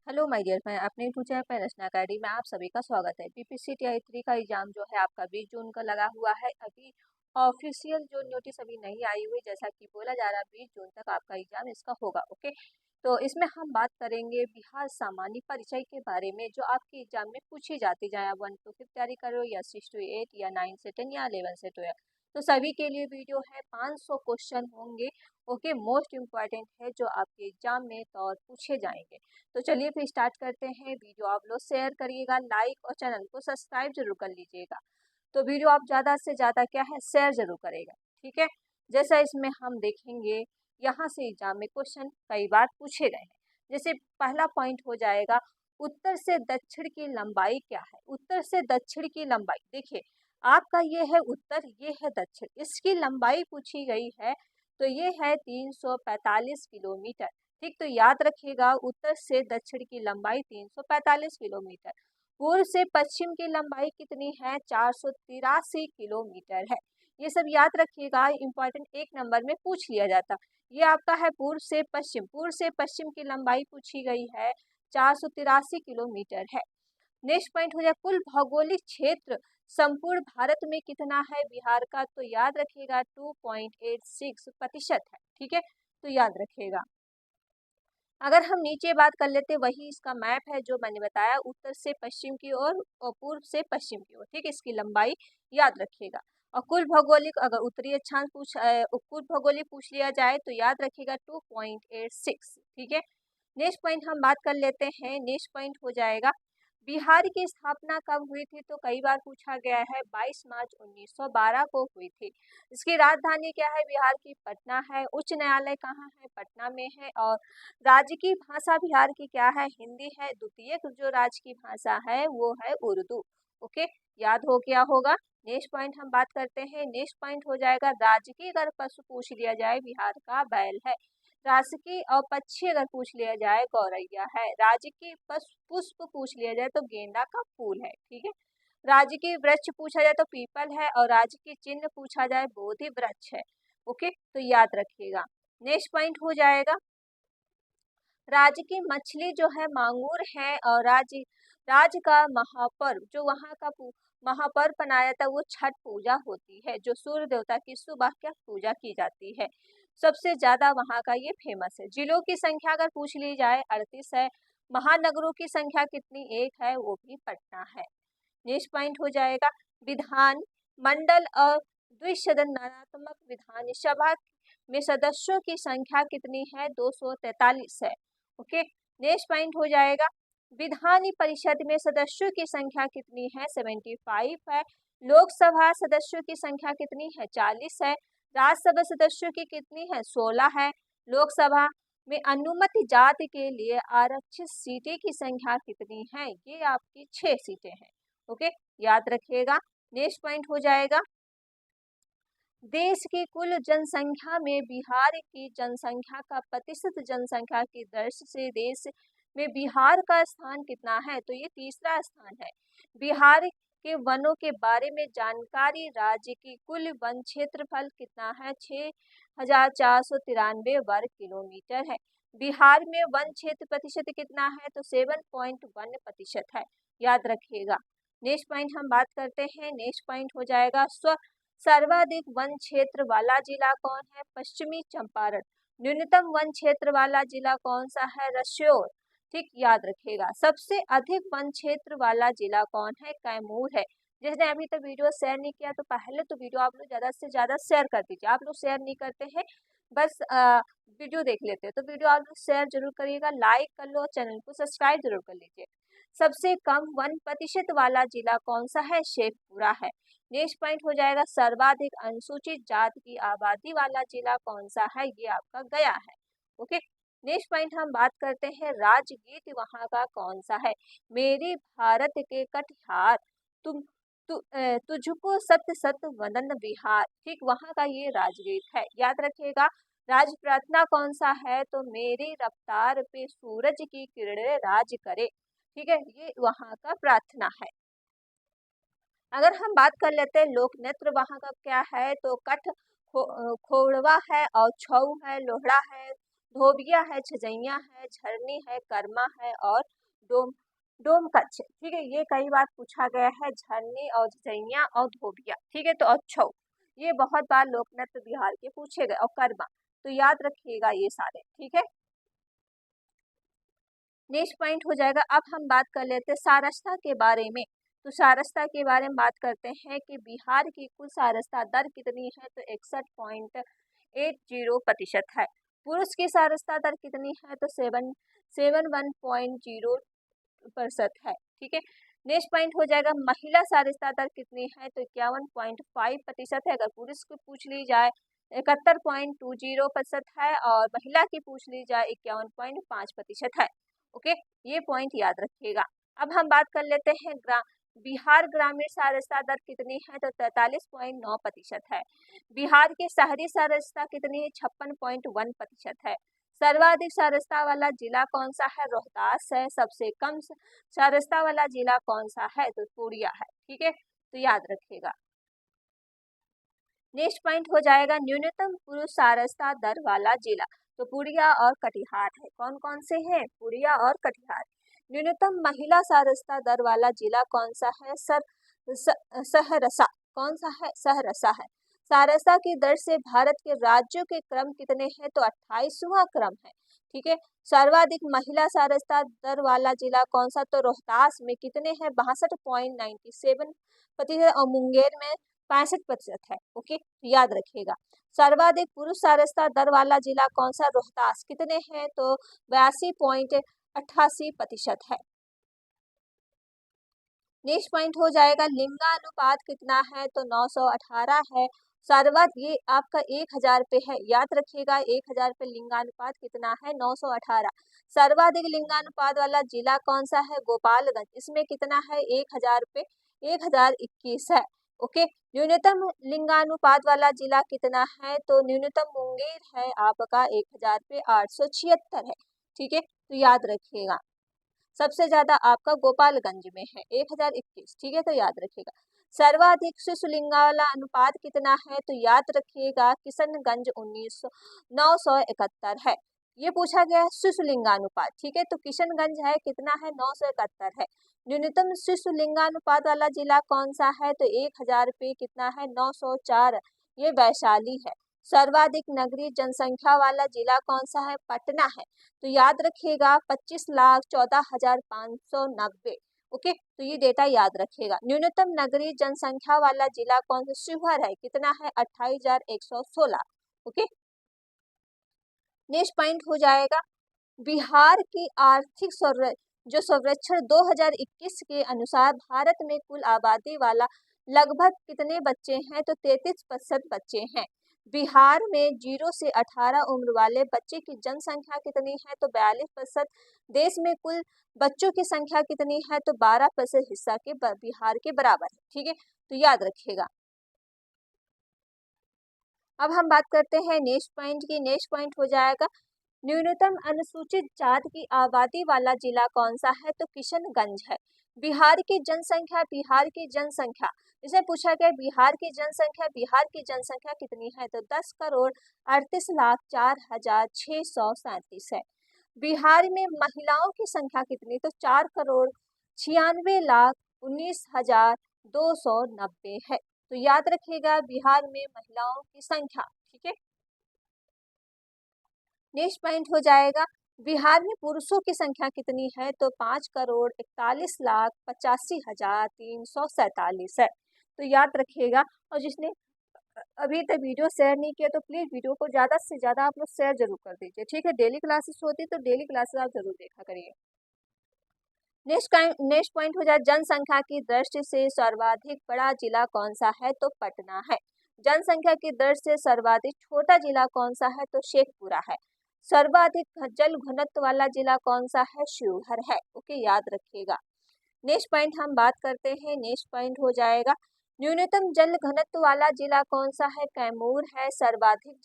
Hello my dear friend, अपने YouTube channel पर रचना academy में आप सभी का स्वागत है। बीपीएससी टीआई 3 का एग्जाम जो है आपका 20 जून का लगा हुआ है। अभी ऑफिशियल जो नोटिस अभी नहीं आई हुई, जैसा कि बोला जा रहा है 20 जून तक आपका एग्जाम इसका होगा। ओके, तो इसमें हम बात करेंगे बिहार सामान्य परिचय के बारे में, जो आपके एग्जाम में पूछी जाती, चाहे आप 1 to 5 तैयारी करो या 6 to 8 या 9 से 10 या 11 से 12। तो सभी के लिए वीडियो है, 500 क्वेश्चन होंगे। ओके, मोस्ट इम्पॉर्टेंट है जो आपके एग्जाम में तौर पूछे जाएंगे। तो चलिए फिर स्टार्ट करते हैं। वीडियो आप लोग शेयर करिएगा, लाइक और चैनल को सब्सक्राइब जरूर कर लीजिएगा। तो वीडियो आप ज़्यादा से ज़्यादा क्या है, शेयर जरूर करेगा, ठीक है। जैसा इसमें हम देखेंगे, यहाँ से एग्जाम में क्वेश्चन कई बार पूछे गए हैं। जैसे पहला पॉइंट हो जाएगा, उत्तर से दक्षिण की लंबाई क्या है। उत्तर से दक्षिण की लंबाई, देखिए आपका ये है उत्तर, ये है दक्षिण, इसकी लंबाई पूछी गई है। तो ये है 345 किलोमीटर। ठीक, तो याद रखिएगा उत्तर से दक्षिण की लंबाई 345 किलोमीटर। पूर्व से पश्चिम की लंबाई कितनी है, 483 किलोमीटर है। ये सब याद रखिएगा, इंपॉर्टेंट एक नंबर में पूछ लिया जाता। ये आपका है पूर्व से पश्चिम, पूर्व से पश्चिम की लंबाई पूछी गई है, 483 किलोमीटर है। नेक्स्ट पॉइंट हो जाए, कुल भौगोलिक क्षेत्र संपूर्ण भारत में कितना है बिहार का। तो याद रखिएगा 2.86% है, ठीक है, तो याद रखिएगा। अगर हम नीचे बात कर लेते, वही इसका मैप है जो मैंने बताया, उत्तर से पश्चिम की ओर और पूर्व से पश्चिम की ओर। ठीक है, इसकी लंबाई याद रखिएगा। और कुल भौगोलिक, अगर उत्तरी अक्षांश कुल भौगोलिक पूछ लिया जाए तो याद रखिएगा 2.86। ठीक है, नेक्स्ट पॉइंट हम बात कर लेते हैं। नेक्स्ट पॉइंट हो जाएगा, बिहार की स्थापना कब हुई थी। तो कई बार पूछा गया है, 22 मार्च 1912 को हुई थी। इसकी राजधानी क्या है बिहार की, पटना है। उच्च न्यायालय कहाँ है, पटना में है। और राज्य की भाषा बिहार की क्या है, हिंदी है। द्वितीय जो राज्य की भाषा है वो है उर्दू। ओके, याद हो गया होगा। नेक्स्ट पॉइंट हम बात करते हैं। नेक्स्ट पॉइंट हो जाएगा, राज्य की अगर पशु पूछ लिया जाए, बिहार का बैल है। राजकीय और पक्षी अगर पूछ लिया जाए, गौरैया है। राज्य की पुष्प पूछ लिया जाए तो गेंदा का फूल है, ठीक है। राज्य की वृक्ष पूछा जाए तो पीपल है। और राज्य की चिन्ह पूछा जाए, बोधि वृक्ष है। ओके, तो याद रखिएगा। नेक्स्ट पॉइंट हो जाएगा, राज्य की मछली जो है मांगुर है। और राज्य का महापर्व, जो वहाँ का महापर्व मनाया था, वो छठ पूजा होती है, जो सूर्य देवता की सुबह क्या पूजा की जाती है। सबसे ज्यादा वहाँ का ये फेमस है। जिलों की संख्या अगर पूछ ली जाए, 38 है। महानगरों की संख्या कितनी, एक है, वो भी पटना है। नेक्स्ट पॉइंट हो जाएगा, विधान मंडल और द्विसदनात्मक विधानसभा में सदस्यों की संख्या कितनी है, 243 है। ओके, नेक्स्ट पॉइंट हो जाएगा, विधान परिषद में सदस्यों की संख्या कितनी है, 75 है। लोकसभा सदस्यों की संख्या कितनी है, 40 है। राज्यसभा सदस्यों की कितनी है, 16 है। लोकसभा में अनुमत जाति के लिए आरक्षित सीटें की संख्या कितनी है, ये आपकी 6 सीटें हैं। ओके, याद रखिएगा। नेक्स्ट पॉइंट हो जाएगा, देश की कुल जनसंख्या में बिहार की जनसंख्या का प्रतिशत जनसंख्या की दृष्टि से देश में बिहार का स्थान कितना है। तो ये तीसरा स्थान है। बिहार के वनों के बारे में जानकारी, राज्य की कुल वन क्षेत्रफल कितना है, 6,493 वर्ग किलोमीटर है। बिहार में वन क्षेत्र प्रतिशत कितना है, तो 7.1% है, याद रखिएगा। नेक्स्ट पॉइंट हम बात करते हैं। नेक्स्ट पॉइंट हो जाएगा, सर्वाधिक वन क्षेत्र वाला जिला कौन है, पश्चिमी चंपारण। न्यूनतम वन क्षेत्र वाला जिला कौन सा है, रश्योर। ठीक, याद रखिएगा। सबसे अधिक वन क्षेत्र वाला जिला कौन है, कैमूर है। जिसने अभी तक वीडियो शेयर नहीं किया, तो पहले तो वीडियो आप लोग ज्यादा से ज्यादा शेयर कर दीजिए। आप लोग शेयर नहीं करते हैं, बस वीडियो देख लेते हैं। तो वीडियो आप लोग शेयर जरूर करिएगा, लाइक कर लो, चैनल को सब्सक्राइब जरूर कर लीजिए। सबसे कम 1% वाला जिला कौन सा है, शेखपुरा है। नेक्स्ट पॉइंट हो जाएगा, सर्वाधिक अनुसूचित जाति की आबादी वाला जिला कौन सा है, ये आपका गया है। ओके, नेक्स्ट पॉइंट हम बात करते हैं, राजगीत वहाँ का कौन सा है, मेरे भारत के कटिहार, तुम तुझको सत्य सत्य वदन बिहार। ठीक, वहाँ का ये राजगीत है, याद रखिएगा। राज प्रार्थना कौन सा है, तो मेरी रफ्तार पे सूरज की किरणें राज करे। ठीक है, ये वहाँ का प्रार्थना है। अगर हम बात कर लेते हैं लोक नृत्य वहाँ का क्या है, तो खोड़वा है और छऊ है, लोहड़ा है, धोबिया है, झज्जैया है, झरनी है, कर्मा है और डोम डोमकच्छ। ठीक है, ये कई बार पूछा गया है, झरनी और झज्जैया और धोबिया। ठीक है, तो और छऊ, ये बहुत बार लोक नृत्य बिहार के पूछे गए, और कर्मा, तो याद रखिएगा ये सारे। ठीक है, नेक्स्ट पॉइंट हो जाएगा। अब हम बात कर लेते हैं साक्षरता के बारे में। तो साक्षरता के बारे में बात करते हैं कि बिहार की कुल साक्षरता दर कितनी है, तो 61.80% है। पुरुष की साक्षरता दर कितनी है, तो 71.0% है। ठीक है, नेक्स्ट पॉइंट हो जाएगा महिला साक्षरता दर कितनी है, तो 51.5% है। अगर पुरुष को पूछ ली जाए 71.20% है, और महिला की पूछ ली जाए 51.5% है। ओके, ये पॉइंट याद रखिएगा। अब हम बात कर लेते हैं बिहार ग्रामीण साक्षरता दर कितनी है, तो 43.9% है। बिहार की शहरी साक्षरता कितनी है, 56.1% है। सर्वाधिक साक्षरता वाला जिला कौन सा है, रोहतास है। सबसे कम साक्षरता वाला जिला कौन सा है, तो पूर्णिया है। ठीक है, तो याद रखिएगा। नेक्स्ट पॉइंट हो जाएगा न्यूनतम पुरुष साक्षरता दर वाला जिला, तो पूर्णिया और कटिहार है। कौन कौन से हैं, पूर्णिया और कटिहार। न्यूनतम महिला साक्षरता दर वाला जिला कौन सा है, सहरसा। कौन सा है, सहरसा है। साक्षरता की दर से भारत के राज्यों के क्रम कितने हैं, तो 28वां क्रम है। ठीक है, सर्वाधिक महिला साक्षरता दर वाला जिला कौन सा, तो रोहतास में कितने हैं, 62.97%, और मुंगेर में 65% है। ओके, याद रखिएगा। सर्वाधिक पुरुष साक्षरता दर वाला जिला कौन सा, रोहतास, कितने हैं, तो 82.88% है। नेक्स्ट पॉइंट हो जाएगा लिंगानुपात कितना है, तो 918 है। सर्वाधिक, ये आपका 1000 पे है, याद रखिएगा। 1000 पे लिंगानुपात कितना है, 918। सर्वाधिक लिंगानुपात वाला जिला कौन सा है, गोपालगंज, इसमें कितना है, 1000 पे 1021 है। ओके, न्यूनतम लिंगानुपात वाला जिला कितना है, तो न्यूनतम मुंगेर है आपका 1000 पे 876 है। ठीक है, तो याद रखिएगा। सबसे ज्यादा आपका गोपालगंज में है 1021। ठीक है, तो याद रखिएगा। सर्वाधिक शिशु लिंगाला अनुपात कितना है, तो याद रखिएगा किशनगंज 971 है। ये पूछा गया है शिशु लिंगानुपात। ठीक है, तो किशनगंज है, कितना है, 971 है। न्यूनतम शिशु लिंगानुपात वाला जिला कौन सा है, तो 1000 पे कितना है, 904, ये वैशाली है। सर्वाधिक नगरीय जनसंख्या वाला जिला कौन सा है, पटना है। तो याद रखिएगा 25,14,590। ओके, तो ये डेटा याद रखिएगा। न्यूनतम नगरीय जनसंख्या वाला जिला कौन सा, शिवहर है, कितना है, 28,116। ओके, नेक्स्ट पॉइंट हो जाएगा बिहार की आर्थिक जो सर्वेक्षण 2021 के अनुसार भारत में कुल आबादी वाला लगभग कितने बच्चे हैं, तो 33% बच्चे हैं। बिहार में 0 से 18 उम्र वाले बच्चे की जनसंख्या कितनी है, तो 42%। देश में कुल बच्चों की संख्या कितनी है, तो 12% हिस्सा के बिहार के बराबर है। ठीक है, तो याद रखिएगा। अब हम बात करते हैं नेक्स्ट पॉइंट की। नेक्स्ट पॉइंट हो जाएगा न्यूनतम अनुसूचित जाति की आबादी वाला जिला कौन सा है, तो किशनगंज है। बिहार की जनसंख्या इसे पूछा गया बिहार की जनसंख्या कितनी है, तो 10,38,04,637 है। बिहार में महिलाओं की संख्या कितनी, तो 4,96,19,290 है। तो याद रखिएगा बिहार में महिलाओं की संख्या। ठीक है, नेक्स्ट पॉइंट हो जाएगा बिहार में पुरुषों की संख्या कितनी है, तो 5,41,85,347 है। तो याद रखिएगा। और जिसने अभी तक वीडियो शेयर नहीं किया, तो प्लीज वीडियो को ज्यादा से ज्यादा आप लोग शेयर जरूर कर दीजिए। ठीक है, डेली क्लासेस होती तो डेली क्लासेस आप जरूर देखा करिए। नेक्स्ट पॉइंट हो जाए जनसंख्या की दृष्टि से सर्वाधिक बड़ा जिला कौन सा है, तो पटना है। जनसंख्या की दृष्टि से सर्वाधिक छोटा जिला कौन सा है, तो शेखपुरा है। सर्वाधिक जल घनत्व वाला जिला कौन सा है, शिवहर है। ओके, याद रखिएगा। नेक्स्ट पॉइंट हम बात करते हैं। नेक्स्ट पॉइंट हो जाएगा न्यूनतम जल घनत्व वाला जिला कौन सा है, कैमूर है। सर्वाधिक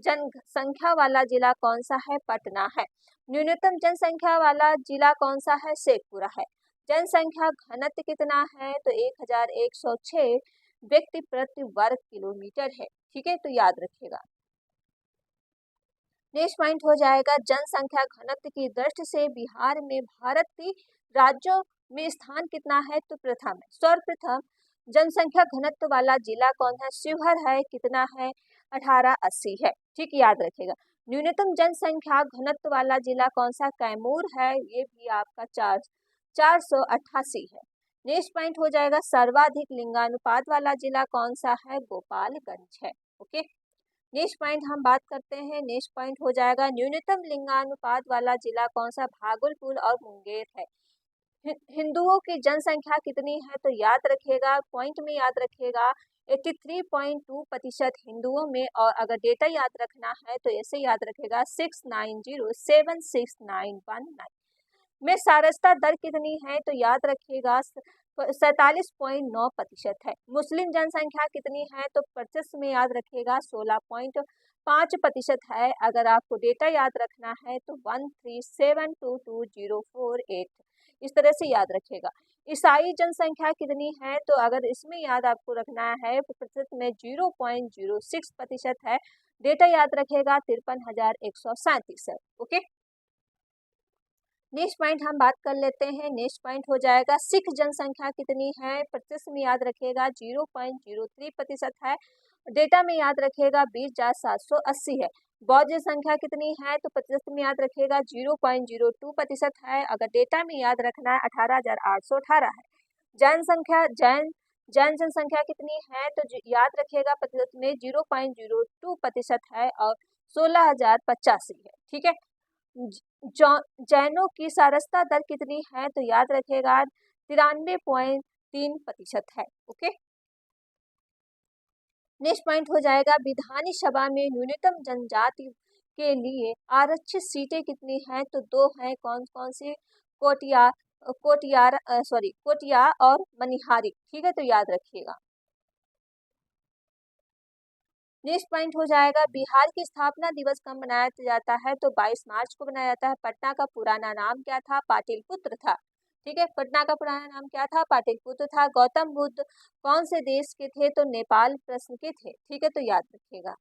जनसंख्या वाला जिला कौन सा है, पटना है। न्यूनतम जनसंख्या वाला जिला कौन सा है, शेखपुरा है। जनसंख्या घनत्व कितना है, तो 1106 व्यक्ति प्रति वर्ग किलोमीटर है। ठीक है, तो याद रखिएगा। नेक्स्ट पॉइंट हो जाएगा जनसंख्या घनत्व की दृष्टि से बिहार में भारत की राज्यों में स्थान कितना है, तो प्रथम है। सर्वप्रथम जनसंख्या घनत्व वाला जिला कौन है, शिवहर है, कितना है 1880 है, ठीक याद रखेगा। न्यूनतम जनसंख्या घनत्व वाला जिला कौन सा, कैमूर है, ये भी आपका 488 है। नेक्स्ट पॉइंट हो जाएगा सर्वाधिक लिंगानुपात वाला जिला कौन सा है, गोपालगंज है। ओके, नेक्स्ट पॉइंट हम बात करते हैं। नेक्स्ट पॉइंट हो जाएगा न्यूनतम लिंगानुपात वाला जिला कौन सा, भागलपुर और मुंगेर है। हिंदुओं की जनसंख्या कितनी है, तो याद रखिएगा, पॉइंट में याद रखिएगा 83.2% हिंदुओं में, और अगर डेटा याद रखना है तो ऐसे याद रखेगा 690769119 में। साक्षरता दर कितनी है, तो याद रखिएगा 47.9% है। मुस्लिम जनसंख्या कितनी है, तो प्रतिशत में याद रखिएगा 16.5% है। अगर आपको डेटा याद रखना है तो 137220448 इस तरह से याद रखिएगा। ईसाई जनसंख्या कितनी है, तो अगर इसमें याद आपको रखना है तो प्रतिशत में 0.06% है। डेटा याद रखेगा 53,137 है। ओके, नेक्स्ट पॉइंट हम बात कर लेते हैं। नेक्स्ट पॉइंट हो जाएगा सिख जनसंख्या कितनी है, प्रतिशत में याद रखिएगा 0.03% है। डेटा में याद रखिएगा 20,780 है। बौद्ध जनसंख्या कितनी है, तो प्रतिशत में याद रखिएगा 0.02% है। अगर डेटा में याद रखना है 18,818 है। जैन जनसंख्या कितनी है, तो याद रखिएगा प्रतिशत में 0.02% है और 16,085 है। ठीक है, जैनों की साक्षरता दर कितनी है, तो याद रखेगा 93.3% है। ओके, नेक्स्ट पॉइंट हो जाएगा विधानसभा में न्यूनतम जनजाति के लिए आरक्षित सीटें कितनी हैं, तो 2 हैं। कौन कौन सी, कोटिया और मनिहारी। ठीक है, तो याद रखिएगा। नेक्स्ट पॉइंट हो जाएगा बिहार की स्थापना दिवस कब मनाया जाता है, तो 22 मार्च को मनाया जाता है। पटना का पुराना नाम क्या था, पाटलिपुत्र था। ठीक है, पटना का पुराना नाम क्या था, पाटलिपुत्र था। गौतम बुद्ध कौन से देश के थे, तो नेपाल प्रश्न के थे। ठीक है, तो याद रखिएगा।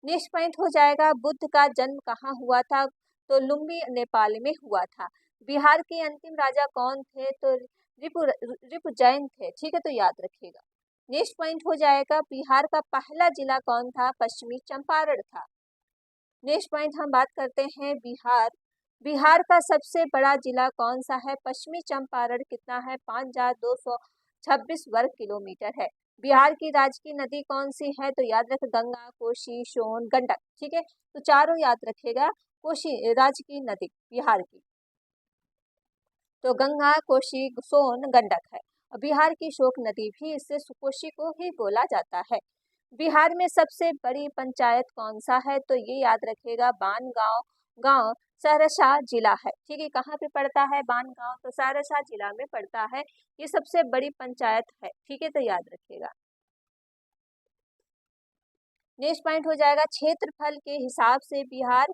नेक्स्ट पॉइंट हो जाएगा बुद्ध का जन्म कहाँ हुआ था, तो लुम्बी नेपाल में हुआ था। बिहार के अंतिम राजा कौन थे, तो रिपुजैन थे। ठीक है, तो याद रखिएगा। नेक्स्ट पॉइंट हो जाएगा बिहार का पहला जिला कौन था, पश्चिमी चंपारण था। नेक्स्ट पॉइंट हम बात करते हैं बिहार का सबसे बड़ा जिला कौन सा है, पश्चिमी चंपारण कितना है, 5,226 वर्ग किलोमीटर है। बिहार की राजकीय नदी कौन सी है, तो याद रख गंगा, कोसी, सोन, गंडक। ठीक है, तो चारों याद रखेगा। कोसी राजकीय नदी बिहार की, तो गंगा, कोसी, सोन, गंडक है। बिहार की शोक नदी भी इससे कोसी को ही बोला जाता है। बिहार में सबसे बड़ी पंचायत कौन सा है, तो ये याद रखिएगा गांव सहरसा जिला है। ठीक है, कहाँ पे पड़ता है बानगांव, तो सहरसा जिला में पड़ता है। ये सबसे बड़ी पंचायत है। ठीक है, तो याद रखिएगा। नेक्स्ट पॉइंट हो जाएगा क्षेत्रफल के हिसाब से बिहार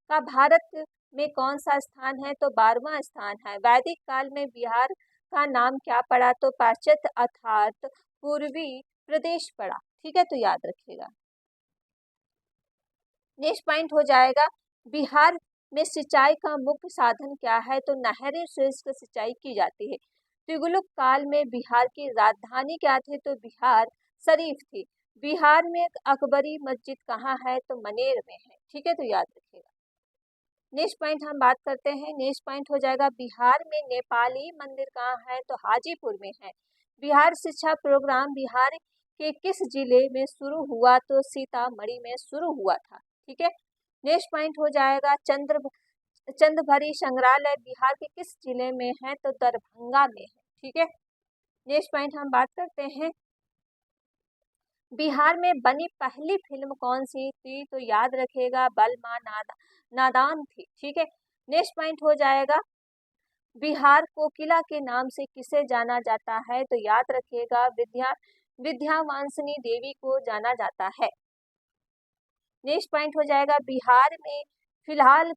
का भारत में कौन सा स्थान है, तो 12वां स्थान है। वैदिक काल में बिहार का नाम क्या पड़ा, तो पाश्चात्य अर्थात पूर्वी प्रदेश पड़ा। ठीक है, तो याद रखिएगा। नेक्स्ट पॉइंट हो जाएगा बिहार में सिंचाई का मुख्य साधन क्या है, तो नहरें से सिंचाई की जाती है। तुगलक काल में बिहार की राजधानी क्या थी, तो बिहार शरीफ थी। बिहार में एक अकबरी मस्जिद कहाँ है, तो मनेर में है। ठीक है, तो याद रखिएगा। नेक्स्ट पॉइंट हम बात करते हैं। नेक्स्ट पॉइंट हो जाएगा बिहार में नेपाली मंदिर कहाँ है, तो हाजीपुर में है। बिहार शिक्षा प्रोग्राम बिहार के किस जिले में शुरू हुआ, तो सीतामढ़ी में शुरू हुआ था। ठीक है, नेक्स्ट पॉइंट हो जाएगा चंद्रभरी संग्रहालय बिहार के किस जिले में है, तो दरभंगा में है। ठीक है, नेक्स्ट पॉइंट हम बात करते हैं बिहार में बनी पहली फिल्म कौन सी थी, तो याद रखेगा बलमा नादान थी। ठीक है, नेक्स्ट पॉइंट हो जाएगा बिहार कोकिला के नाम से किसे जाना जाता है, तो याद रखिएगा विद्यावांसिनी देवी को जाना जाता है। नेक्स्ट पॉइंट हो जाएगा बिहार में फिलहाल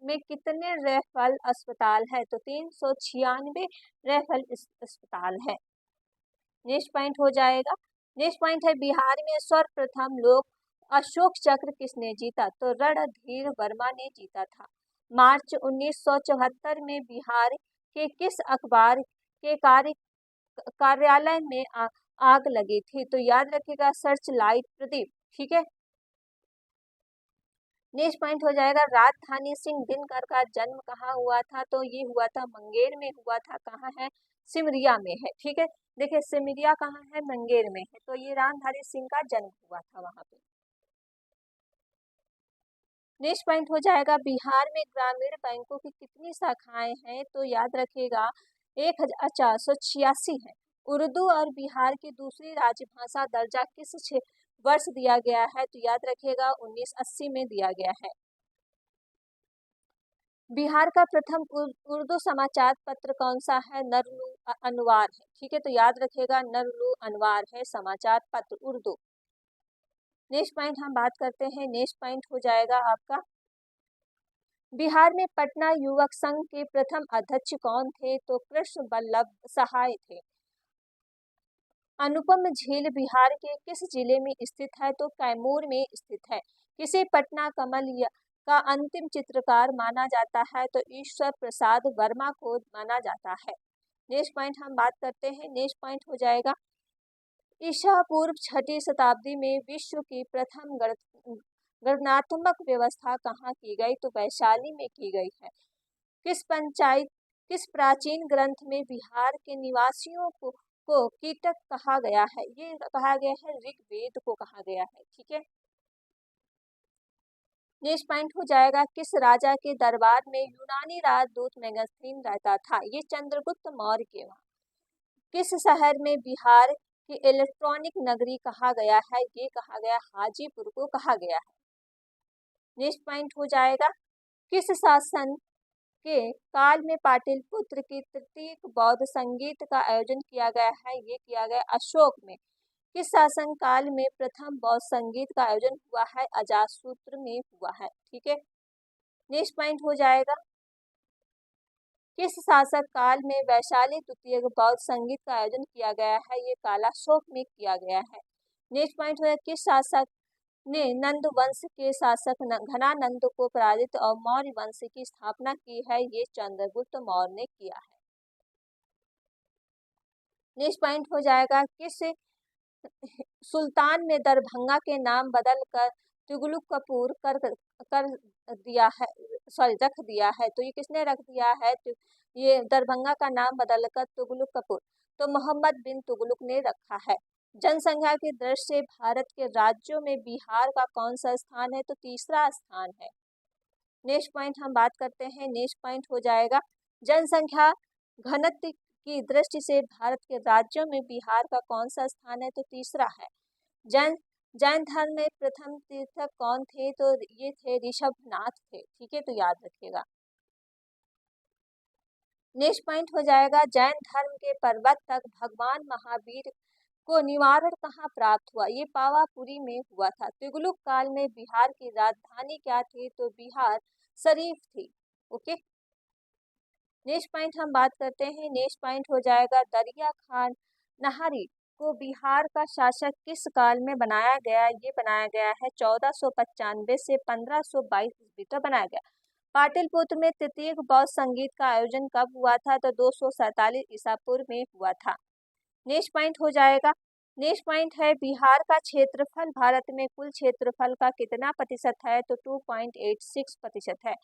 में कितने रेफरल अस्पताल है, तो 396 रेफरल अस्पताल है। नेक्स्ट पॉइंट हो जाएगा, नेक्स्ट पॉइंट है बिहार में सर्वप्रथम लोक अशोक चक्र किसने जीता? तो रणधीर वर्मा ने जीता था। मार्च 1974 में बिहार के किस अखबार के कार्यालय में आग लगी थी? तो याद रखिएगा सर्च लाइट प्रदीप। ठीक है, नेक्स्ट पॉइंट हो जाएगा राजधानी सिंह दिनकर का जन्म कहाँ हुआ था? तो ये हुआ था मुंगेर में हुआ था। कहाँ है? सिमरिया में है। ठीक है, देखिए सिमरिया कहाँ है? मुंगेर में है। तो ये रामधारी सिंह का जन्म हुआ था वहां पे। नेक्स्ट पॉइंट हो जाएगा बिहार में ग्रामीण बैंकों की कितनी शाखाएं हैं? तो याद रखिएगा 1486 है। उर्दू और बिहार की दूसरी राजभाषा दर्जा किस वर्ष दिया गया है? तो याद रखिएगा 1980 में दिया गया है। बिहार का प्रथम उर्दू समाचार पत्र कौन सा है? नरलू अनवार है। ठीक है, तो याद रखिएगा नरलू अनवार है समाचार पत्र उर्दू। नेक्स्ट पॉइंट हम बात करते हैं। नेक्स्ट पॉइंट हो जाएगा आपका बिहार में पटना युवक संघ के प्रथम अध्यक्ष कौन थे? तो कृष्ण वल्लभ सहाय थे। अनुपम झील बिहार के किस जिले में स्थित है? तो कैमूर में स्थित है। किसे पटना कमल का अंतिम चित्रकार माना जाता है? तो ईश्वर प्रसाद वर्मा को माना जाता है। नेक्स्ट पॉइंट हम बात करते हैं। नेक्स्ट पॉइंट हो जाएगा ईसा पूर्व 6ठी शताब्दी में विश्व की प्रथम गणनात्मक व्यवस्था कहाँ की गई? तो वैशाली में की गई है। किस प्राचीन ग्रंथ में बिहार के निवासियों को कीटक कहा गया है? ये कहा गया है ऋग्वेद को कहा गया है। ठीक है, नेक्स्ट पॉइंट हो जाएगा किस राजा के दरबार में यूनानी राजदूत मेगास्थनीन रहता था? ये चंद्रगुप्त मौर्य के वहां। किस शहर में बिहार की इलेक्ट्रॉनिक नगरी कहा गया है? ये कहा गया हाजीपुर को कहा गया है। नेक्स्ट पॉइंट हो जाएगा किस शासन के काल में पाटलिपुत्र की तृतीय बौद्ध संगीत का आयोजन किया गया है? ये किया गया अशोक में। किस शासन काल में प्रथम बौद्ध संगीत का आयोजन हुआ है? अजातशत्रु में हुआ है। ठीक है, नेक्स्ट पॉइंट हो जाएगा किस शासक काल में वैशाली द्वितीय बौद्ध संगीत का आयोजन किया गया है? ये कालाशोक में किया गया है। नेक्स्ट पॉइंट है किस शासक ने नंद वंश के शासक घनानंद को पराजित और मौर्य वंश की स्थापना की है? ये चंद्रगुप्त मौर्य ने किया है। नेक्स्ट पॉइंट हो जाएगा किस सुल्तान ने दरभंगा के नाम बदल कर तुगलक कपूर कर दिया है, सॉरी रख दिया है? तो ये किसने रख दिया है? तो ये दरभंगा का नाम बदलकर तुगलक कपूर, तो मोहम्मद बिन तुगलक ने रखा है। जनसंख्या की दृष्टि से भारत के राज्यों में बिहार का कौन सा स्थान है? तो तीसरा स्थान है। नेक्स्ट पॉइंट हम बात करते हैं। नेक्स्ट पॉइंट हो जाएगा जनसंख्या घनत्व की दृष्टि से भारत के राज्यों में बिहार का कौन सा स्थान है? तो तीसरा है। जैन जैन धर्म में प्रथम तीर्थक कौन थे? तो ये थे ऋषभनाथ थे। ठीक है, तो याद रखिएगा। नेक्स्ट पॉइंट हो जाएगा जैन धर्म के प्रवर्तक भगवान महावीर को निवारण कहाँ प्राप्त हुआ? ये पावापुरी में हुआ था। तुगलक काल में बिहार की राजधानी क्या थी? तो बिहार शरीफ थी। ओके, नेक्स्ट पॉइंट हम बात करते हैं। नेक्स्ट पॉइंट हो जाएगा दरिया खान नहारी को बिहार का शासक किस काल में बनाया गया? ये बनाया गया है 1495 से 1522 ईस्वी तक बनाया गया। पाटलिपुत्र में तृतीय बौद्ध संगीत का आयोजन कब हुआ था? तो 247 ईसा पूर्व में हुआ था। नेक्स्ट पॉइंट हो जाएगा नेक्स्ट पॉइंट है बिहार का क्षेत्रफल भारत में कुल क्षेत्रफल का कितना प्रतिशत है? तो 2.86% है।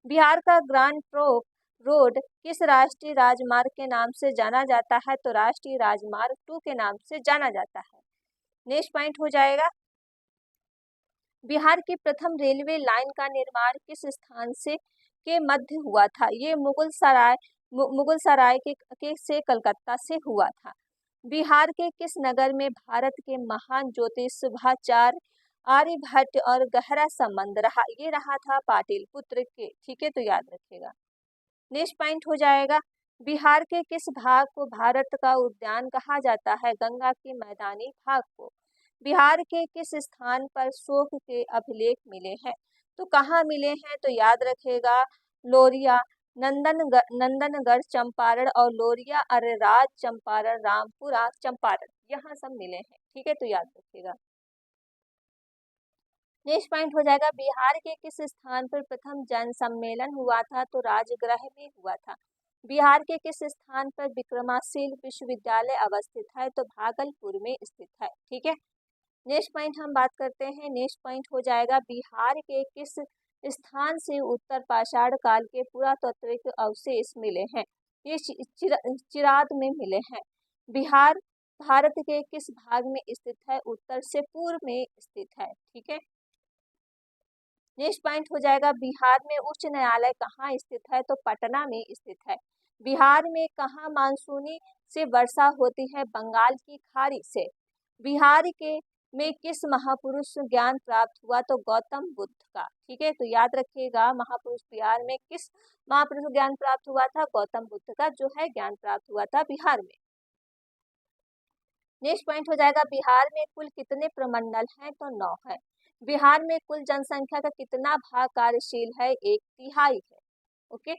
बिहार का ग्रांड ट्रंक रोड किस राष्ट्रीय राजमार्ग के नाम से जाना जाता है? तो राष्ट्रीय राजमार्ग 2 के नाम से जाना जाता है। नेक्स्ट पॉइंट हो जाएगा बिहार की प्रथम रेलवे लाइन का निर्माण किस स्थान से के मध्य हुआ था? ये मुगल सराय के से कलकत्ता से हुआ था। बिहार के किस नगर में भारत के महान ज्योतिषाचार्य आर्यभट्ट और गहरा संबंध रहा? ये रहा था पाटलिपुत्र के। ठीक है, तो याद रखिएगा। नेक्स्ट पॉइंट हो जाएगा बिहार के किस भाग को भारत का उद्यान कहा जाता है? गंगा के मैदानी भाग को। बिहार के किस स्थान पर शोक के अभिलेख मिले हैं? तो कहाँ मिले हैं? तो याद रखेगा लोरिया, नंदनगढ़ चंपारण और लोरिया अरेराज चंपारण रामपुरा चंपारण, यहाँ सब मिले हैं। ठीक है, तो याद रखिएगा। नेक्स्ट पॉइंट हो जाएगा बिहार के किस स्थान पर प्रथम जन सम्मेलन हुआ था, तो राजगृह में हुआ था। बिहार के किस स्थान पर विक्रमाशील विश्वविद्यालय अवस्थित है, तो भागलपुर में स्थित है। ठीक है। नेक्स्ट पॉइंट हम बात करते हैं। नेक्स्ट पॉइंट हो जाएगा बिहार के किस स्थान से उत्तर पाषाण काल के पुरातात्विक अवशेष मिले हैं, ये चिराद में मिले हैं। बिहार भारत के किस भाग में स्थित है, उत्तर से पूर्व में स्थित है। ठीक है। नेक्स्ट पॉइंट हो जाएगा बिहार में उच्च न्यायालय कहाँ स्थित है, तो पटना में स्थित है। बिहार में कहाँ मानसूनी से वर्षा होती है, बंगाल की खाड़ी से। बिहार के में किस महापुरुष ज्ञान प्राप्त हुआ, तो गौतम बुद्ध का। ठीक है, तो याद रखिएगा महापुरुष बिहार में किस महापुरुष ज्ञान प्राप्त हुआ था, गौतम बुद्ध का जो है ज्ञान प्राप्त हुआ था बिहार में। नेक्स्ट पॉइंट हो जाएगा बिहार में कुल कितने प्रमंडल हैं, तो 9 है। बिहार में कुल जनसंख्या का कितना भाग कार्यशील है, 1/3 है। ओके।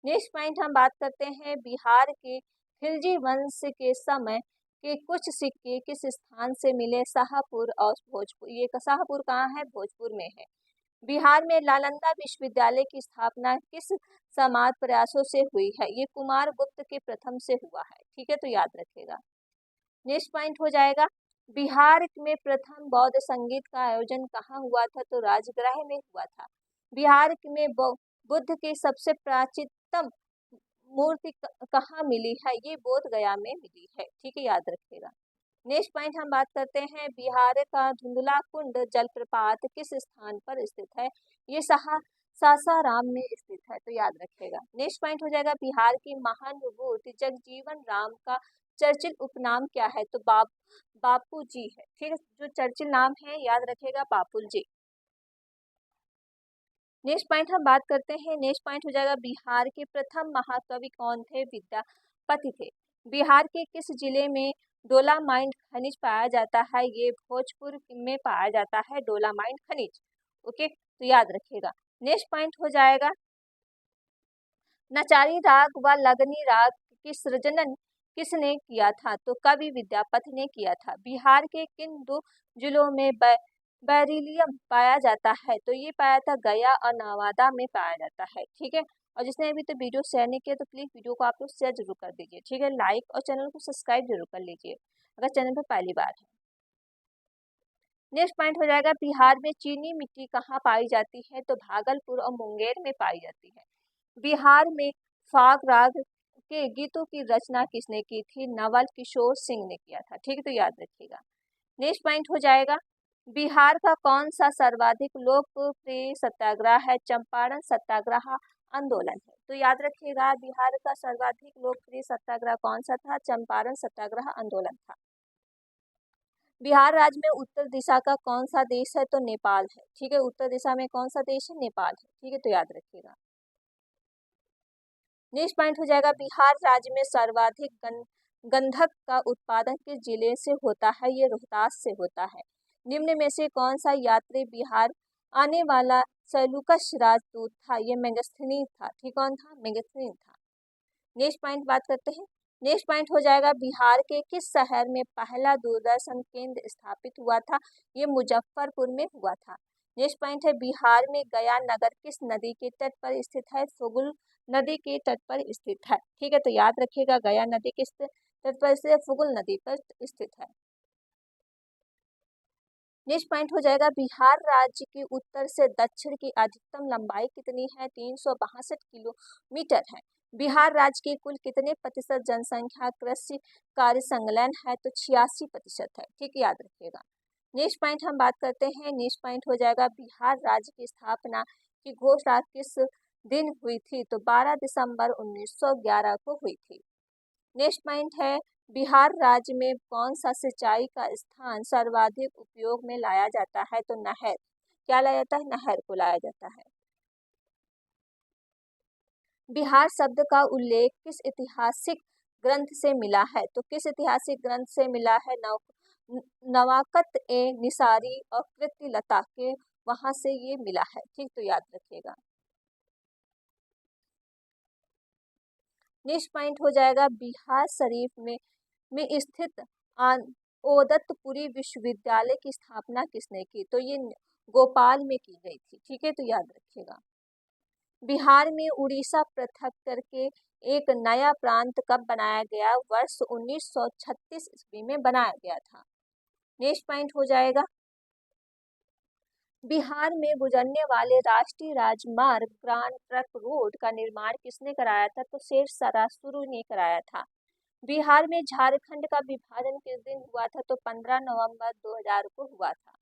नेक्स्ट पॉइंट हम बात करते हैं बिहार के खिलजी वंश के समय के कुछ सिक्के किस स्थान से मिले, शाहपुर और भोजपुर। ये शाहपुर कहाँ है, भोजपुर में है। बिहार में नालंदा विश्वविद्यालय की स्थापना किस समाज प्रयासों से हुई है, ये कुमार गुप्त के प्रथम से हुआ है। ठीक है, तो याद रखिएगा। नेक्स्ट पॉइंट हो जाएगा बिहार में प्रथम बौद्ध संगीत का आयोजन कहाँ हुआ था, तो राजगृह में हुआ था। बिहार में बुद्ध की सबसे प्राचीनतम मूर्ति कहाँ मिली है, ये बोध गया में मिली है। ठीक है, याद रखिएगा। नेक्स्ट पॉइंट हम बात करते हैं बिहार का धुंधला कुंड जलप्रपात किस स्थान पर स्थित है, ये सासाराम में स्थित है। तो याद रखिएगा। नेक्स्ट पॉइंट हो जाएगा बिहार की महान विभूति जगजीवन राम का चर्चिल उपनाम क्या है, तो बापू जी है। ठीक है, जो चर्चिल नाम है याद रखिएगा, बापू जी। नेक्स्ट पॉइंट हम बात करते हैं। नेक्स्ट पॉइंट हो जाएगा बिहार के प्रथम महाकवि कौन थे, विद्यापति थे। बिहार के किस जिले में डोलामाइट खनिज पाया जाता है, ये भोजपुर में पाया जाता है डोलामाइट खनिज। ओके, तो याद रखिएगा। नेक्स्ट पॉइंट हो जाएगा नचारी राग व लगनी राग की सृजन किसने किया था, तो कवि विद्यापति ने किया था। बिहार के किन 2 जिलों में बेरिलियम पाया जाता है, तो ये पाया था गया और नवादा में पाया जाता है। ठीक है, और जिसने अभी तो वीडियो शेयर नहीं किया तो प्लीज वीडियो को आप लोग शेयर जरूर कर दीजिए। ठीक है, लाइक और चैनल को सब्सक्राइब जरूर कर लीजिए अगर चैनल पर पहली बार है। नेक्स्ट पॉइंट हो जाएगा बिहार में चीनी मिट्टी कहाँ पाई जाती है, तो भागलपुर और मुंगेर में पाई जाती है। बिहार में फाग राग के गीतों की रचना किसने की थी, नवल किशोर सिंह ने किया था। ठीक है, तो याद रखिएगा। नेक्स्ट पॉइंट हो जाएगा बिहार का कौन सा सर्वाधिक लोकप्रिय सत्याग्रह है, चंपारण सत्याग्रह आंदोलन है। तो याद रखिएगा बिहार का सर्वाधिक लोकप्रिय सत्याग्रह कौन सा था, चंपारण सत्याग्रह आंदोलन था। बिहार राज्य में उत्तर दिशा का कौन सा देश है, तो नेपाल है। ठीक है, उत्तर दिशा में कौन सा देश है, नेपाल है। ठीक है, तो याद रखिएगा। नेक्स्ट पॉइंट हो जाएगा बिहार राज्य में सर्वाधिक गंधक का उत्पादन किस जिले से होता है, ये रोहतास से होता है। निम्न में से कौन सा यात्री बिहार आने वाला सेलूकस राजदूत था, ये मेगास्थनीज था। ठीक, कौन था, मेगास्थनीज था। नेक्स्ट पॉइंट बात करते हैं। नेक्स्ट पॉइंट हो जाएगा बिहार के किस शहर में पहला दूरदर्शन केंद्र स्थापित हुआ था, ये मुजफ्फरपुर में हुआ था। नेक्स्ट पॉइंट है बिहार में गया नगर किस नदी के तट पर स्थित है, फुगुल नदी के तट पर स्थित है। ठीक है, तो याद रखिएगा गया नदी किस तट पर स्थित है, फुगुल नदी पर स्थित है। नेक्स्ट पॉइंट हो जाएगा बिहार राज्य की उत्तर से दक्षिण की अधिकतम लंबाई कितनी है, 362 किलोमीटर है। बिहार राज्य की कुल कितने प्रतिशत जनसंख्या कृषि कार्य संलग्न है, तो 86% है। ठीक, याद रखिएगा। नेक्स्ट पॉइंट हम बात करते हैं। नेक्स्ट पॉइंट हो जाएगा बिहार राज्य की स्थापना की घोषणा किस दिन हुई थी, तो 12 दिसंबर 1911 को हुई थी। नेक्स्ट पॉइंट है बिहार राज्य में कौन सा सिंचाई का स्थान सर्वाधिक उपयोग में लाया जाता है, तो नहर। क्या लाया जाता है, नहर को लाया जाता है। बिहार शब्द का उल्लेख किस ऐतिहासिक ग्रंथ से मिला है, तो किस ऐतिहासिक ग्रंथ से मिला है, नवाकत ए निसारी और कृत्यलता के वहां से ये मिला है। ठीक, तो याद रखिएगा। नेक्स्ट पॉइंट हो जाएगा बिहार शरीफ में स्थित ओदतपुरी विश्वविद्यालय की स्थापना किसने की, तो ये भोपाल में की गई थी। ठीक है, तो याद रखिएगा। बिहार में उड़ीसा पृथक करके एक नया प्रांत कब बनाया गया? वर्ष 1936 ईस्वी में बनाया गया था। नेक्स्ट पॉइंट हो जाएगा, बिहार में गुजरने वाले राष्ट्रीय राजमार्ग ग्रांड ट्रंक रोड का निर्माण किसने कराया था? तो शेर शुरू ने कराया था। बिहार में झारखंड का विभाजन किस दिन हुआ था? तो 15 नवंबर 2000 को हुआ था।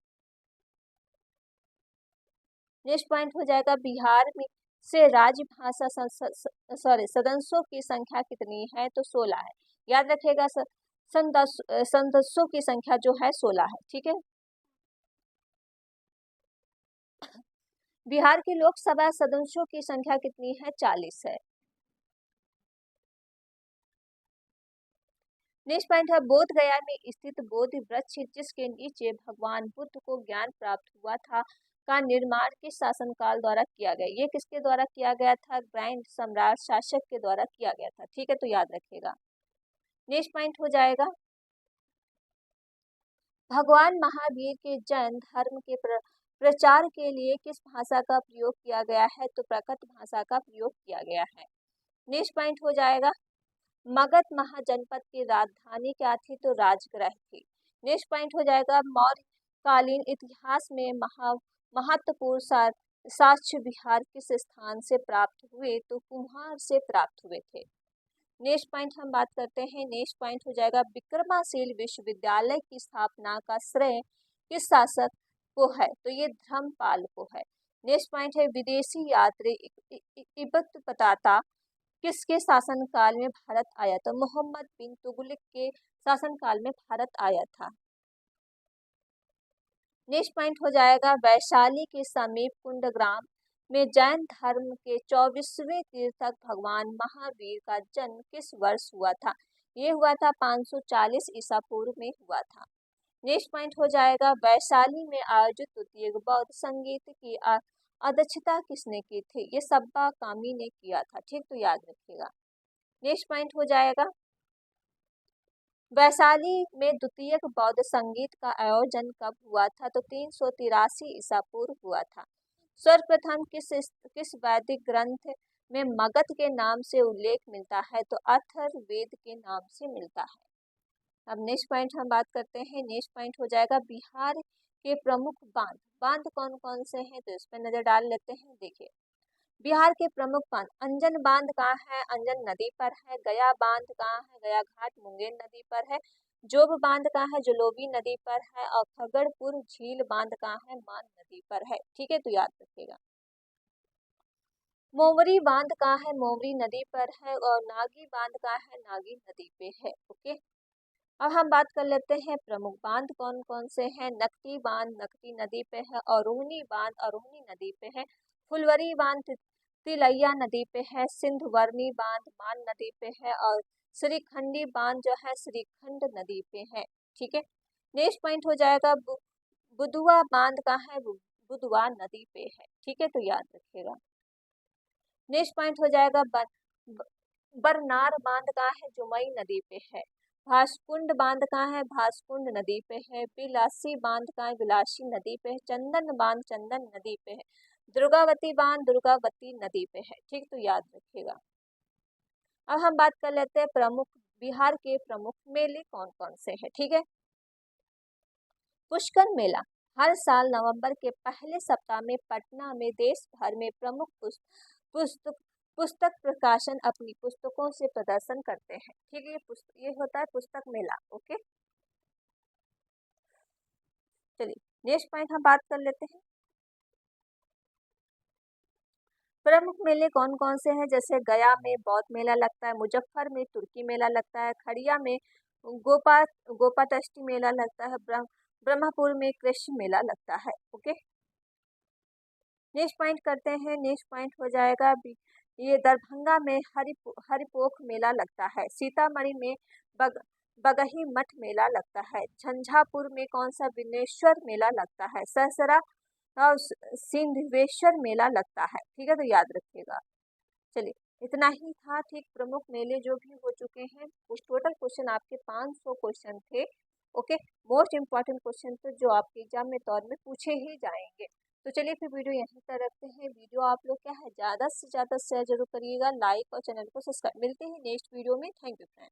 नेक्स्ट पॉइंट हो जाएगा, बिहार में से राजभाषा सदस्यों की संख्या कितनी है? तो 16 है। याद रखिएगा, सदस्यों की संख्या जो है 16 है। ठीक है, बिहार की लोकसभा सदस्यों की संख्या कितनी है? 40 है। नेक्स्ट पॉइंट है, बोध गया में स्थित बोधि वृक्ष जिसके नीचे भगवान बुद्ध को ज्ञान प्राप्त हुआ था का निर्माण किस शासनकाल द्वारा किया गया? ये किसके द्वारा किया गया था? ग्रैंड सम्राट शासक के द्वारा किया गया था। ठीक है, तो याद रखिएगा। नेक्स्ट पॉइंट हो जाएगा, भगवान महावीर के जैन धर्म के प्रचार के लिए किस भाषा का प्रयोग किया गया है? तो प्रकट भाषा का प्रयोग किया गया है। नेक्स्ट पॉइंट हो जाएगा, मगध महाजनपद की राजधानी क्या थी? तो राजगृह थी। नेक्स्ट पॉइंट हो जाएगा, मौर्य कालीन इतिहास में महत्वपूर्ण साक्ष्य बिहार किस स्थान से प्राप्त हुए? तो कुम्हार से प्राप्त हुए थे। नेक्स्ट पॉइंट हम बात करते हैं, नेक्स्ट पॉइंट हो जाएगा, विक्रमाशील विश्वविद्यालय की स्थापना का श्रेय किस शासक को है? तो ये धर्मपाल को है। नेक्स्ट पॉइंट है, विदेशी यात्री इब्बत बताता किसके शासनकाल में भारत आया? तो मोहम्मद बिन तुगलक के शासनकाल में भारत आया था। नेक्स्ट पॉइंट हो जाएगा, वैशाली के समीप कुंडग्राम में जैन धर्म के 24वें तीर्थक भगवान महावीर का जन्म किस वर्ष हुआ था? ये हुआ था 540 ईसा पूर्व में हुआ था। नेक्स्ट पॉइंट हो जाएगा, वैशाली में आयोजित द्वितीय बौद्ध संगीत की अध्यक्षता किसने की थी? ये सब्बा कामी ने किया था। ठीक, तो याद रखिएगा। नेक्स्ट पॉइंट हो जाएगा, वैशाली में द्वितीय बौद्ध संगीत का आयोजन कब हुआ था? तो 383 ईसा पूर्व हुआ था। सर्वप्रथम किस वैदिक ग्रंथ में मगध के नाम से उल्लेख मिलता है? तो अथर्ववेद के नाम से मिलता है। अब नेक्स्ट पॉइंट हम बात करते हैं, नेक्स्ट पॉइंट हो जाएगा, बिहार के प्रमुख बांध बांध कौन कौन से हैं? तो इस पर नजर डाल लेते हैं। देखिए, बिहार के प्रमुख बांध, अंजन बांध कहाँ है? अंजन नदी पर है। गया बांध कहाँ है? गया घाट मुंगेर नदी पर है। जोब बांध कहाँ है? जलोवी नदी पर है। और खगड़पुर झील बांध कहाँ है? मान नदी पर है। ठीक है, तो याद रखिएगा। मोवरी बांध कहाँ है? मोवरी नदी पर है। और नागी बांध कहाँ है? नागी नदी पे है। ओके, अब हम बात कर लेते हैं प्रमुख बांध कौन कौन से हैं। नकटी बांध नकटी नदी पे है। और रोहिणी बांध अरोहिणी नदी पे है। फुलवरी बांध तिलैया नदी पे है। सिंधवर्णी बांध मान नदी पे है। और श्रीखंडी बांध जो है श्रीखंड नदी पे है। ठीक है, नेक्स्ट पॉइंट हो जाएगा, बुदुआ बांध कहाँ है? बुदुआ नदी पे है। ठीक है, तो याद रखिएगा। नेक्स्ट पॉइंट हो जाएगा, बरनार बांध कहाँ है? जुमई नदी पे है। भासकुंड बांध कहाँ है? भासकुंड नदी पे है। बिलासी बांध कहाँ है? बिलासी नदी पे है। चंदन बांध चंदन नदी पे है। दुर्गावती बांध दुर्गावती नदी पे है। ठीक, तो याद रखिएगा। अब हम बात कर लेते हैं प्रमुख बिहार के प्रमुख मेले कौन कौन से हैं। ठीक है, पुष्कर मेला हर साल नवंबर के पहले सप्ताह में पटना में देश भर में प्रमुख पुस्तक पुस्तक प्रकाशन अपनी पुस्तकों से प्रदर्शन करते हैं। ठीक है, ये होता है पुस्तक मेला। ओके, चलिए नेक्स्ट पॉइंट हम बात कर लेते हैं, प्रमुख मेले कौन कौन से हैं। जैसे गया में बौद्ध मेला लगता है, मुजफ्फर में तुर्की मेला लगता है, खड़िया में गोपाष्टमी मेला लगता है, ब्रह्मपुर में कृषि मेला लगता है। ओके, नेक्स्ट पॉइंट करते हैं, नेक्स्ट पॉइंट हो जाएगा ये दरभंगा में हरिपोख मेला लगता है। सीतामढ़ी में बगही मठ मेला लगता है। झंझारपुर में कौन सा? विनेश्वर मेला लगता है। सहसरा और सिंधवेश्वर मेला लगता है। ठीक है, तो याद रखिएगा। चलिए, इतना ही था। ठीक, प्रमुख मेले जो भी हो चुके हैं, टोटल क्वेश्चन आपके 500 क्वेश्चन थे। ओके, मोस्ट इम्पॉर्टेंट क्वेश्चन तो जो आपके एग्जाम में तौर में पूछे ही जाएंगे। तो चलिए फिर वीडियो यहीं पर रखते हैं। वीडियो आप लोग क्या है ज़्यादा से ज़्यादा शेयर जरूर करिएगा, लाइक और चैनल को सब्सक्राइब। मिलते हैं नेक्स्ट वीडियो में। Thank you friend.